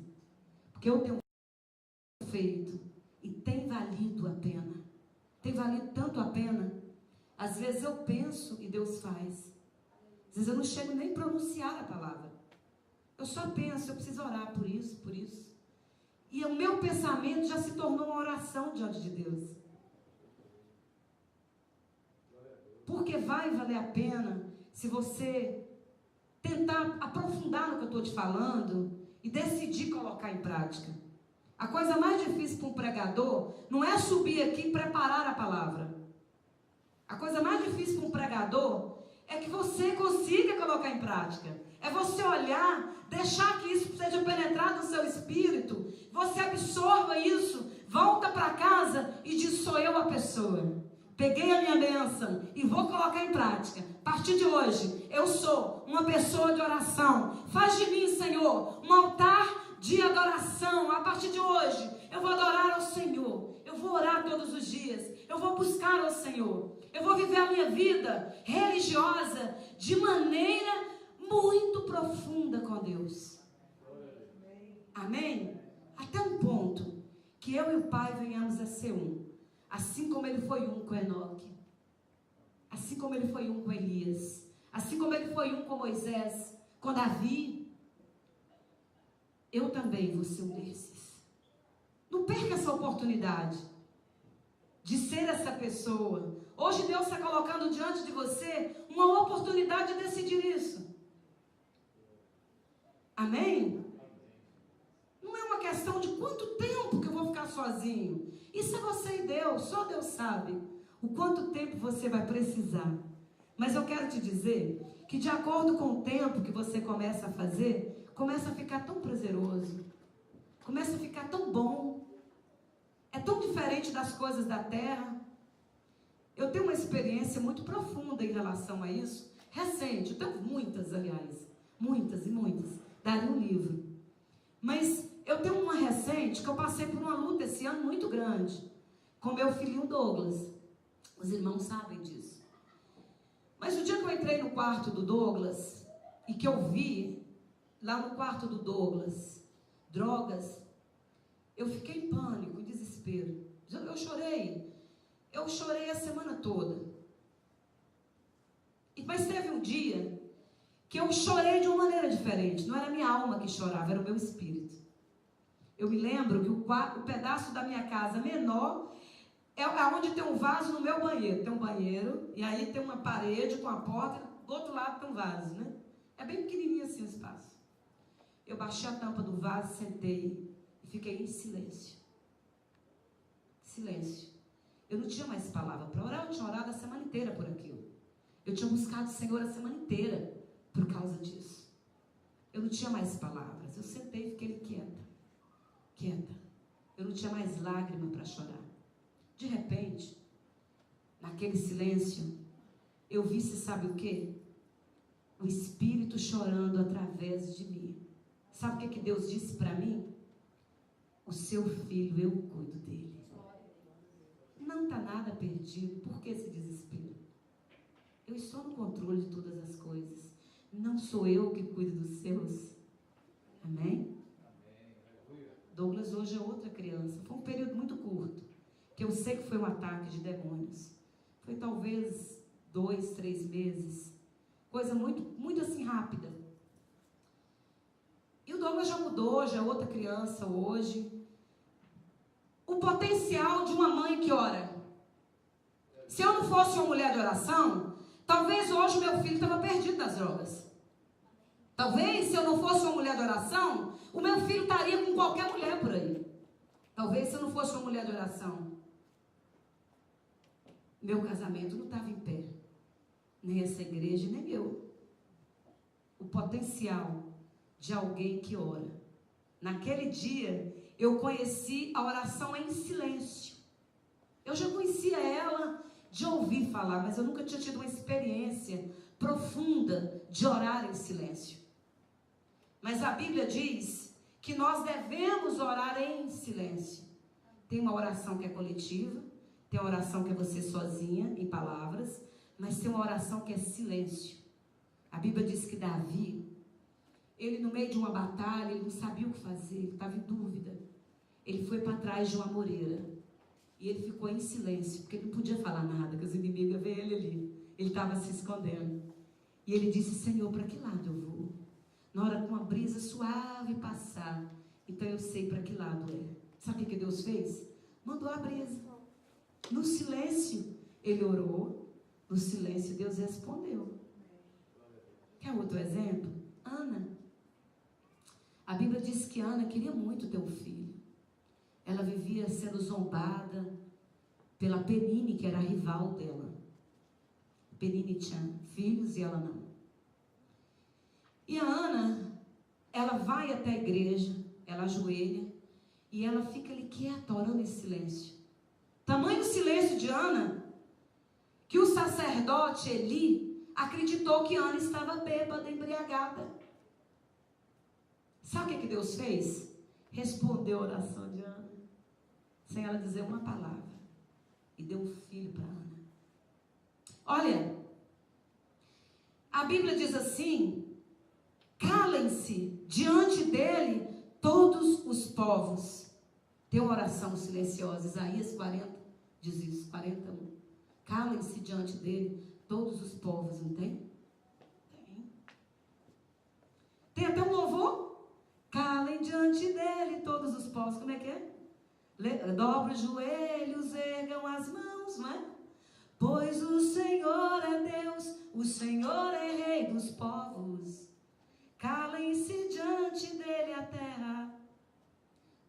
Porque eu tenho feito e tem valido a pena. Tem valido tanto a pena. Às vezes eu penso e Deus faz. Às vezes eu não chego nem a pronunciar a palavra. Eu só penso, eu preciso orar por isso, por isso. E o meu pensamento já se tornou uma oração diante de Deus. Porque vai valer a pena se você tentar aprofundar no que eu estou te falando e decidir colocar em prática. A coisa mais difícil para um pregador não é subir aqui e preparar a palavra. A coisa mais difícil para um pregador é que você consiga colocar em prática. É você olhar, deixar que isso seja penetrado no seu espírito, você absorva isso, volta para casa e diz: sou eu a pessoa. Peguei a minha bênção e vou colocar em prática. A partir de hoje, eu sou uma pessoa de oração. Faz de mim, Senhor, um altar de adoração. A partir de hoje, eu vou adorar ao Senhor. Eu vou orar todos os dias. Eu vou buscar ao Senhor. Eu vou viver a minha vida religiosa de maneira muito profunda com Deus. Amém? Até um ponto que eu e o Pai venhamos a ser um. Assim como ele foi um com Enoque. Assim como ele foi um com Elias. Assim como ele foi um com Moisés. Com Davi. Eu também vou ser um desses. Não perca essa oportunidade de ser essa pessoa. Hoje Deus está colocando diante de você uma oportunidade de decidir isso. Amém? Não é uma questão de quanto tempo que eu vou ficar sozinho. Isso é você e Deus, só Deus sabe o quanto tempo você vai precisar. Mas eu quero te dizer que de acordo com o tempo que você começa a fazer, começa a ficar tão prazeroso, começa a ficar tão bom. É tão diferente das coisas da terra. Eu tenho uma experiência muito profunda em relação a isso, recente. Eu tenho muitas, aliás, muitas e muitas. Daria um livro. Mas eu tenho uma recente que eu passei por uma luta esse ano muito grande com meu filhinho Douglas. Os irmãos sabem disso. Mas o dia que eu entrei no quarto do Douglas e que eu vi lá no quarto do Douglas drogas, eu fiquei em pânico, em desespero. Eu chorei a semana toda. Mas teve um dia que eu chorei de uma maneira diferente. Não era a minha alma que chorava, era o meu espírito. Eu me lembro que o pedaço da minha casa menor é onde tem um vaso no meu banheiro. Tem um banheiro, e aí tem uma parede com a porta, do outro lado tem um vaso, né? É bem pequenininho assim o espaço. Eu baixei a tampa do vaso, sentei e fiquei em silêncio. Silêncio. Eu não tinha mais palavra para orar, eu tinha orado a semana inteira por aquilo. Eu tinha buscado o Senhor a semana inteira por causa disso. Eu não tinha mais palavras. Eu sentei e fiquei quieta. Eu não tinha mais lágrima para chorar. De repente, naquele silêncio, eu vi, se sabe o quê? O Espírito chorando através de mim. Sabe o que Deus disse para mim? O seu filho, eu cuido dele. Não está nada perdido. Por que esse desespero? Eu estou no controle de todas as coisas. Não sou eu que cuido dos seus. Amém? Douglas hoje é outra criança. Foi um período muito curto, que eu sei que foi um ataque de demônios. Foi talvez 2, 3 meses. Coisa muito, muito assim rápida. E o Douglas já mudou, já é outra criança hoje. O potencial de uma mãe que ora. Se eu não fosse uma mulher de oração, talvez hoje o meu filho estava perdido das drogas. Talvez, se eu não fosse uma mulher de oração, o meu filho estaria com qualquer mulher por aí. Talvez, se eu não fosse uma mulher de oração, meu casamento não estava em pé. Nem essa igreja, nem eu. O potencial de alguém que ora. Naquele dia, eu conheci a oração em silêncio. Eu já conhecia ela de ouvir falar, mas eu nunca tinha tido uma experiência profunda de orar em silêncio. Mas a Bíblia diz que nós devemos orar em silêncio. Tem uma oração que é coletiva, tem uma oração que é você sozinha, em palavras, mas tem uma oração que é silêncio. A Bíblia diz que Davi, ele no meio de uma batalha, ele não sabia o que fazer, ele estava em dúvida. Ele foi para trás de uma amoreira. E ele ficou em silêncio, porque ele não podia falar nada, que os inimigos iam ver ele ali. Ele estava se escondendo. E ele disse, Senhor, para que lado eu vou? Na hora que uma brisa suave passar, então eu sei para que lado é. Sabe o que Deus fez? Mandou a brisa. No silêncio, ele orou. No silêncio, Deus respondeu. Quer outro exemplo? Ana. A Bíblia diz que Ana queria muito ter um filho. Ela vivia sendo zombada pela Penine, que era a rival dela. Penine tinha filhos e ela não. E a Ana, ela vai até a igreja, ela ajoelha e ela fica ali quieta, orando em silêncio. Tamanho silêncio de Ana, que o sacerdote Eli acreditou que Ana estava bêbada, embriagada. Sabe o que Deus fez? Respondeu a oração de Ana, sem ela dizer uma palavra, e deu um filho para Ana. Olha, a Bíblia diz assim, calem-se diante dele todos os povos. Tem uma oração silenciosa, Isaías 40 diz isso, 41. Calem-se diante dele todos os povos, não tem? Tem. Tem até um louvor. Calem diante dele todos os povos. Como é que é? Dobra os joelhos, ergam as mãos, não é? Pois o Senhor é Deus, o Senhor é Rei dos povos. Calem-se diante dele a terra.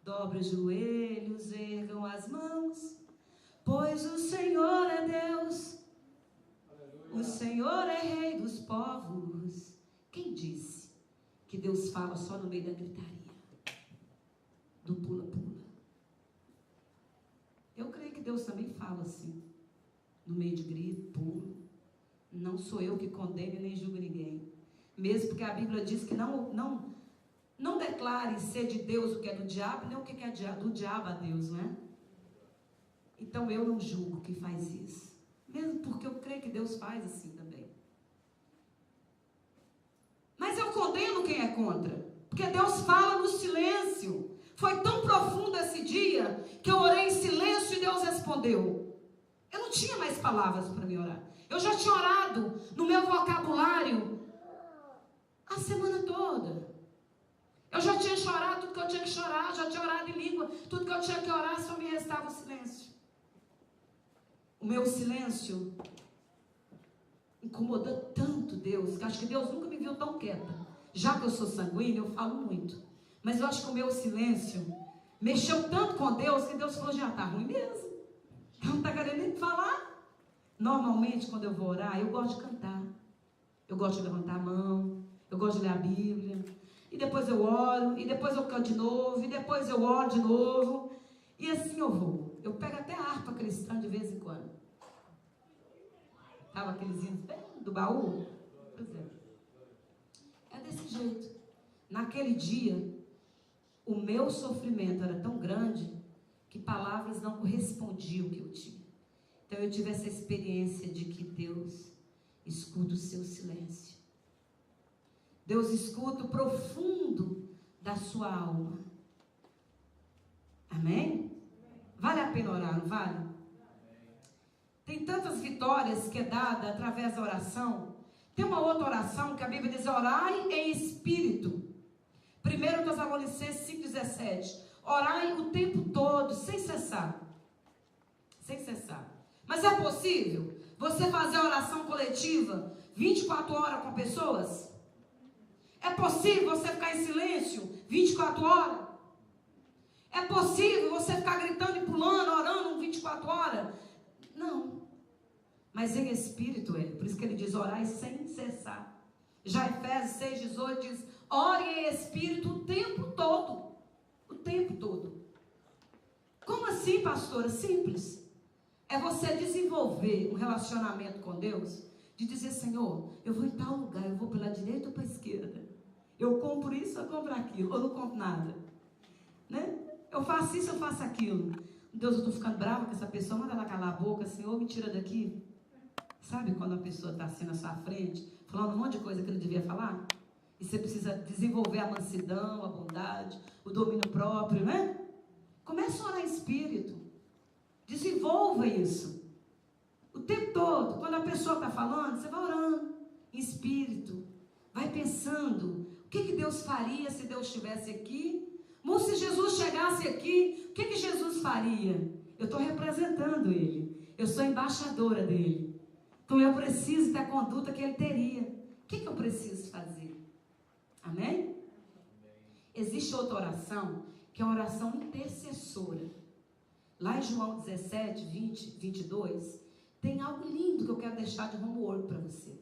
Dobra os joelhos, ergam as mãos. Pois o Senhor é Deus. O Senhor é Rei dos povos. Quem disse que Deus fala só no meio da gritaria? Do pula-pula. Eu creio que Deus também fala assim, no meio de grito, pulo. Não sou eu que condeno nem julgo ninguém. Mesmo porque a Bíblia diz que não declare ser de Deus o que é do diabo, nem o que é do diabo a Deus, não é? Então eu não julgo quem faz isso. Mesmo porque eu creio que Deus faz assim também. Mas eu condeno quem é contra. Porque Deus fala no silêncio. Foi tão profundo esse dia que eu orei em silêncio e Deus respondeu. Eu não tinha mais palavras para me orar. Eu já tinha orado no meu vocabulário a semana toda. Eu já tinha chorado tudo que eu tinha que chorar, já tinha orado em língua, tudo que eu tinha que orar, só me restava o silêncio. O meu silêncio incomodou tanto Deus, que acho que Deus nunca me viu tão quieta. Já que eu sou sanguínea, eu falo muito. Mas eu acho que o meu silêncio mexeu tanto com Deus, que Deus falou, já está ruim mesmo. Não está querendo nem falar. Normalmente, quando eu vou orar, eu gosto de cantar. Eu gosto de levantar a mão, eu gosto de ler a Bíblia. E depois eu oro, e depois eu canto de novo, e depois eu oro de novo. E assim eu vou. Eu pego até a harpa cristã de vez em quando. Estava aqueles hinos do baú? Pois é. É desse jeito. Naquele dia, o meu sofrimento era tão grande que palavras não correspondiam ao que eu tinha. Então eu tive essa experiência de que Deus escuta o seu silêncio. Deus escuta o profundo da sua alma. Amém? Vale a pena orar, não vale? Tem tantas vitórias que é dada através da oração. Tem uma outra oração que a Bíblia diz, orai em espírito. 1 Tessalonicenses 5,17. Orai o tempo todo, sem cessar. Sem cessar. Mas é possível você fazer oração coletiva 24 horas com pessoas? É possível você ficar em silêncio 24 horas? É possível você ficar gritando e pulando, orando 24 horas? Não. Mas em espírito é. Por isso que ele diz, orai sem cessar. Já Efésios 6,18 diz, ore em espírito o tempo todo. O tempo todo. Como assim, pastora? Simples. É você desenvolver um relacionamento com Deus, de dizer, Senhor, eu vou em tal lugar, eu vou pela direita ou para a esquerda? Eu compro isso, eu compro aquilo, ou não compro nada. Né? Eu faço isso, eu faço aquilo. Deus, eu estou ficando brava com essa pessoa, manda ela calar a boca, Senhor, me tira daqui. Sabe quando a pessoa está assim na sua frente, falando um monte de coisa que ele devia falar? E você precisa desenvolver a mansidão, a bondade, o domínio próprio, né? Comece a orar em espírito. Desenvolva isso. O tempo todo, quando a pessoa está falando, você vai orando em espírito. Vai pensando, o que Deus faria se Deus estivesse aqui? Ou se Jesus chegasse aqui, o que Jesus faria? Eu estou representando Ele. Eu sou embaixadora dEle. Então eu preciso da conduta que Ele teria. O que eu preciso fazer? Amém? Existe outra oração, que é a oração intercessora. Lá em João 17, 20, 22, tem algo lindo que eu quero deixar de homework para você.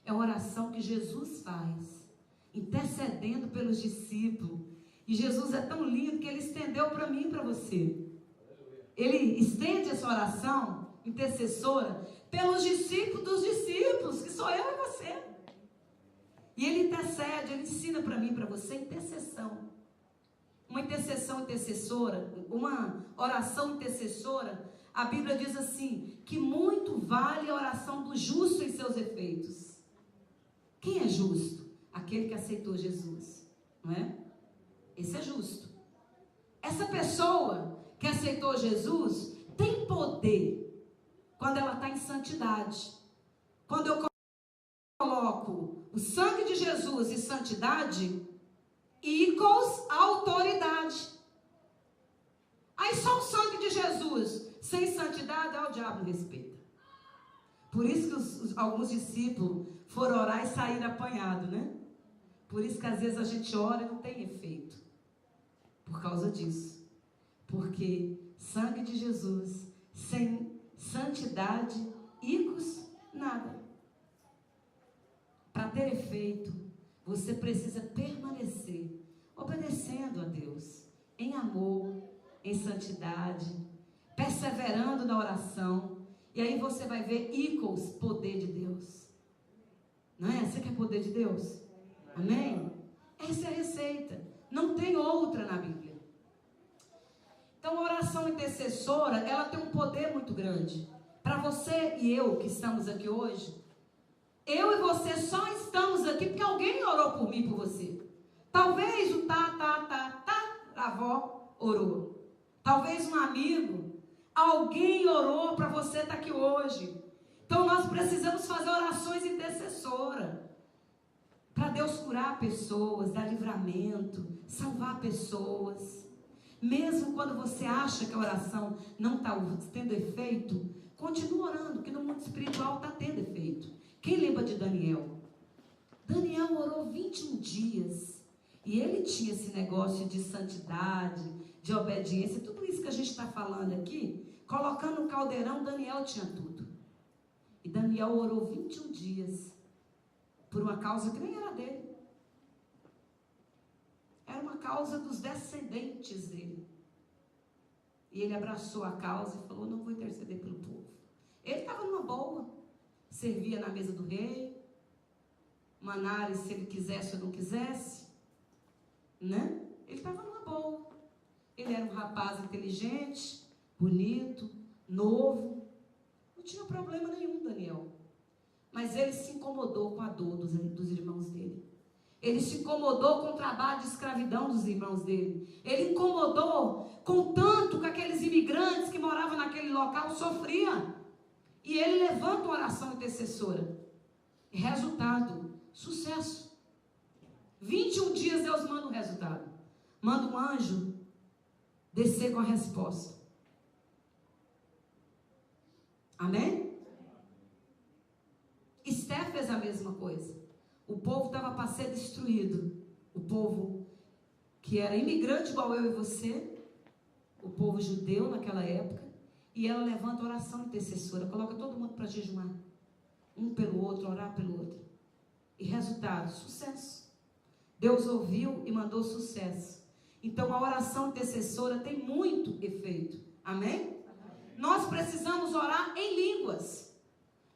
É a oração que Jesus faz, intercedendo pelos discípulos. E Jesus é tão lindo que Ele estendeu para mim e para você. Ele estende essa oração intercessora pelos discípulos dos discípulos, que sou eu e você. E Ele intercede, Ele ensina para mim e para você intercessão. Uma intercessão intercessora, uma oração intercessora, a Bíblia diz assim, que muito vale a oração do justo em seus efeitos. Quem é justo? Aquele que aceitou Jesus, não é? Esse é justo. Essa pessoa que aceitou Jesus tem poder quando ela está em santidade. Quando eu coloco o sangue de Jesus em santidade, equals autoridade. Aí só o sangue de Jesus sem santidade, o diabo não respeita. Por isso que alguns discípulos foram orar e saíram apanhados, né? Por isso que às vezes a gente ora e não tem efeito. Por causa disso. Porque sangue de Jesus sem santidade santidade, icos, nada. Para ter efeito, você precisa permanecer obedecendo a Deus, em amor, em santidade, perseverando na oração. E aí você vai ver icos, poder de Deus. Não é? Você quer poder de Deus? Amém? Essa é a receita. Não tem outra na Bíblia. Então a oração intercessora, ela tem um poder muito grande. Para você e eu que estamos aqui hoje, eu e você só estamos aqui porque alguém orou por mim e por você. Talvez o a avó orou. Talvez um amigo, alguém orou para você estar aqui hoje. Então nós precisamos fazer orações intercessoras. Para Deus curar pessoas, dar livramento, salvar pessoas. Mesmo quando você acha que a oração não está tendo efeito, continue orando, que no mundo espiritual está tendo efeito. Quem lembra de Daniel? Daniel orou 21 dias. E ele tinha esse negócio de santidade, de obediência, tudo isso que a gente está falando aqui, colocando no caldeirão, Daniel tinha tudo. E Daniel orou 21 dias, por uma causa que nem era dele. Era uma causa dos descendentes dele. E ele abraçou a causa e falou, não vou interceder pelo povo. Ele estava numa boa, servia na mesa do rei, Manares, se ele quisesse ou não quisesse, né? Ele estava numa boa. Ele era um rapaz inteligente, bonito, novo, não tinha problema nenhum, Daniel. Mas ele se incomodou com a dor dos irmãos dele. Ele se incomodou com o trabalho de escravidão dos irmãos dele. Ele incomodou com tanto que aqueles imigrantes que moravam naquele local sofriam. E ele levanta uma oração intercessora. Resultado, sucesso. 21 dias Deus manda um resultado. Manda um anjo descer com a resposta. Amém? Esther fez a mesma coisa. O povo estava para ser destruído. O povo que era imigrante igual eu e você, o povo judeu naquela época, e ela levanta a oração intercessora, coloca todo mundo para jejuar, um pelo outro, orar pelo outro. E resultado, sucesso. Deus ouviu e mandou sucesso. Então a oração intercessora tem muito efeito. Amém? Nós precisamos orar em línguas.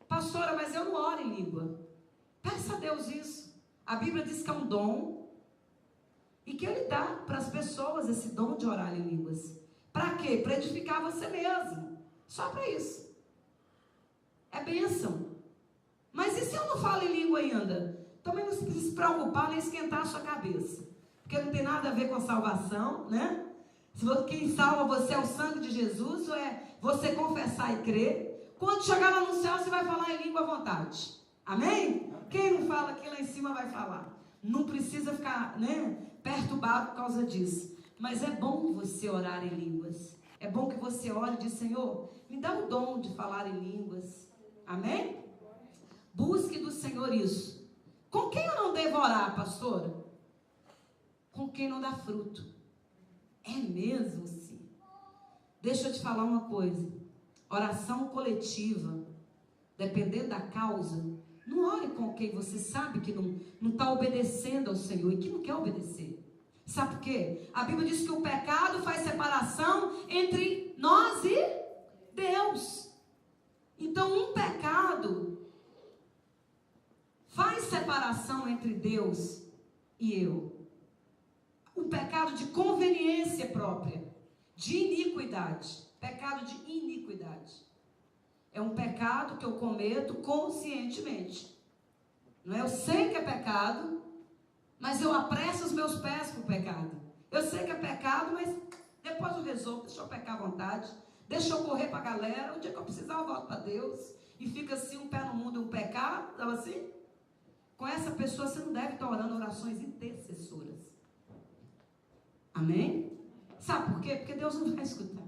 Pastora, mas eu não oro em língua. Peça a Deus isso. A Bíblia diz que é um dom e que Ele dá para as pessoas esse dom de orar em línguas. Para quê? Para edificar você mesmo. Só para isso. É bênção. Mas e se eu não falo em língua ainda? Também não precisa se preocupar nem esquentar a sua cabeça. Porque não tem nada a ver com a salvação, né? Quem salva você é o sangue de Jesus, ou é você confessar e crer. Quando chegar lá no céu, você vai falar em língua à vontade. Amém? Quem não fala aqui lá em cima vai falar. Não precisa ficar, né, perturbado por causa disso. Mas é bom você orar em línguas. É bom que você ore e diz, Senhor, me dá o dom de falar em línguas. Amém? Busque do Senhor isso. Com quem eu não devo orar, pastora? Com quem não dá fruto. É mesmo, sim. Deixa eu te falar uma coisa. Oração coletiva, dependendo da causa, não ore com quem você sabe que não está obedecendo ao Senhor e que não quer obedecer. Sabe por quê? A Bíblia diz que o pecado faz separação entre nós e Deus. Então, um pecado faz separação entre Deus e eu. Um pecado de conveniência própria, de iniquidade. Pecado de iniquidade. É um pecado que eu cometo conscientemente. Não é? Eu sei que é pecado, mas eu apresso os meus pés para o pecado. Eu sei que é pecado, mas depois eu resolvo, deixa eu pecar à vontade, deixa eu correr para a galera, o dia que eu precisar eu volto para Deus, e fica assim, um pé no mundo e um pecado, ela assim. Com essa pessoa você não deve estar orando orações intercessoras. Amém? Sabe por quê? Porque Deus não vai escutar.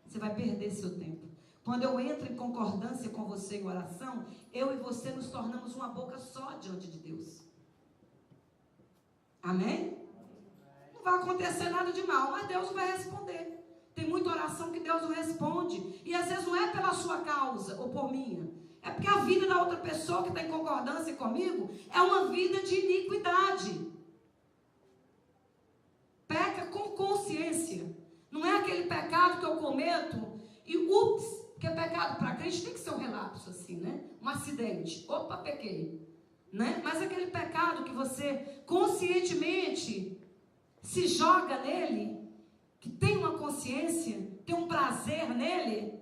Você vai perder seu tempo. Quando eu entro em concordância com você em oração, eu e você nos tornamos uma boca só diante de Deus. Amém? Não vai acontecer nada de mal, mas Deus vai responder. Tem muita oração que Deus não responde. E às vezes não é pela pela sua causa ou por minha. É porque a vida da outra pessoa que está em concordância comigo é uma vida de iniquidade. Peca com consciência. Não é aquele pecado que eu cometo e ups, porque pecado para crente tem que ser um relapso assim, né? Um acidente. Opa, pequei. Né? Mas aquele pecado que você conscientemente se joga nele, que tem uma consciência, tem um prazer nele,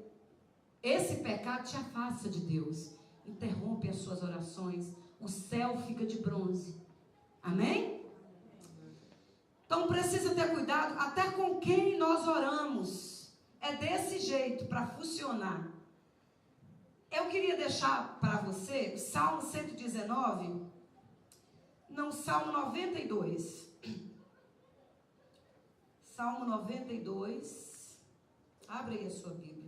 esse pecado te afasta de Deus, interrompe as suas orações, o céu fica de bronze. Amém? Então precisa ter cuidado até com quem nós oramos. É desse jeito para funcionar. Eu queria deixar para você Salmo 119, não, Salmo 92. Salmo 92. Abre aí a sua Bíblia.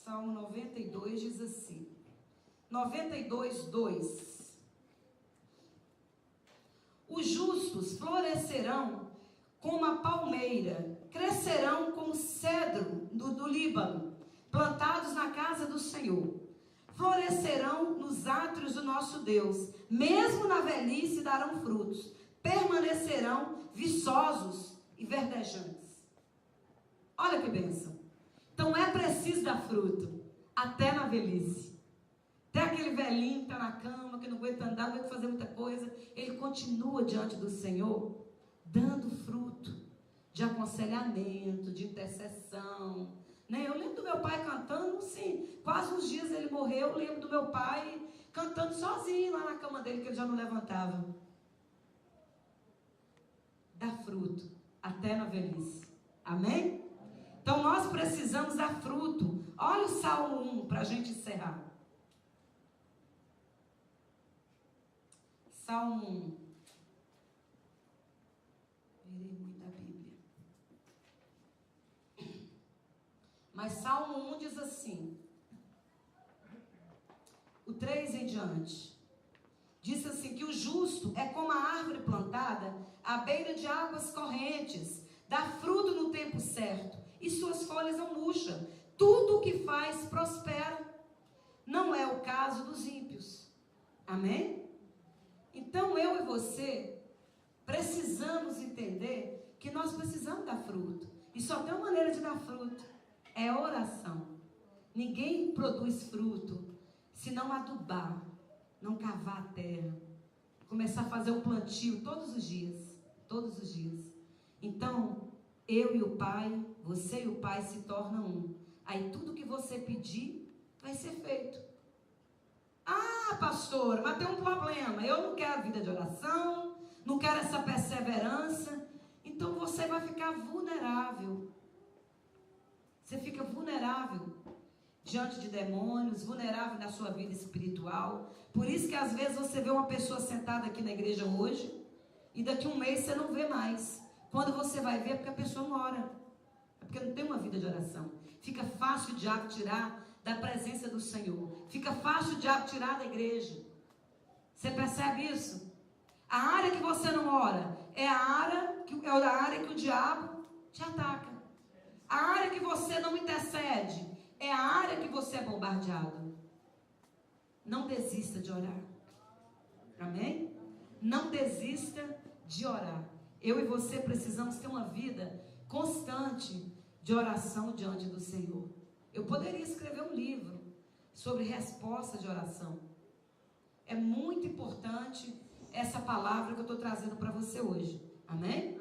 Salmo 92 diz assim. 92, 2. Os justos florescerão como a palmeira, crescerão como cedro do Líbano, plantados na casa do Senhor. Florescerão nos átrios do nosso Deus, mesmo na velhice darão frutos, permanecerão viçosos e verdejantes. Olha que bênção. Então é preciso dar fruto, até na velhice. Até aquele velhinho que está na cama, que não aguenta andar, não aguenta fazer muita coisa, ele continua diante do Senhor, dando fruto de aconselhamento, de intercessão. Né? Eu lembro do meu pai cantando, sim, quase uns dias ele morreu, eu lembro do meu pai cantando sozinho lá na cama dele, que ele já não levantava. Dá fruto, até na velhice. Amém? Então nós precisamos dar fruto. Olha o Salmo 1 para a gente encerrar. Salmo 1. Virei muito a Bíblia. Mas Salmo 1 diz assim. O 3 em diante. Diz assim que o justo é como a árvore plantada à beira de águas correntes, dá fruto no tempo certo, e suas folhas não murcham. Tudo o que faz prospera. Não é o caso dos ímpios. Amém? Então eu e você precisamos entender que nós precisamos dar fruto. E só tem uma maneira de dar fruto. É oração. Ninguém produz fruto se não adubar, não cavar a terra, começar a fazer um plantio todos os dias. Todos os dias. Então, eu e o Pai, você e o Pai se tornam um. Aí tudo que você pedir vai ser feito. Ah, pastora, mas tem um problema. Eu não quero vida de oração, não quero essa perseverança. Então você vai ficar vulnerável. Você fica vulnerável diante de demônios, vulnerável na sua vida espiritual. Por isso que às vezes você vê uma pessoa sentada aqui na igreja hoje e daqui a um mês você não vê mais. Quando você vai ver é porque a pessoa não ora. É porque não tem uma vida de oração. Fica fácil o diabo tirar da presença do Senhor. Fica fácil o diabo tirar da igreja. Você percebe isso? A área que você não ora é a área que o diabo te ataca. A área que você não intercede é a área que você é bombardeado. Não desista de orar. Amém? Não desista de orar. Eu e você precisamos ter uma vida constante de oração diante do Senhor. Eu poderia escrever um livro sobre resposta de oração. É muito importante essa palavra que eu estou trazendo para você hoje. Amém?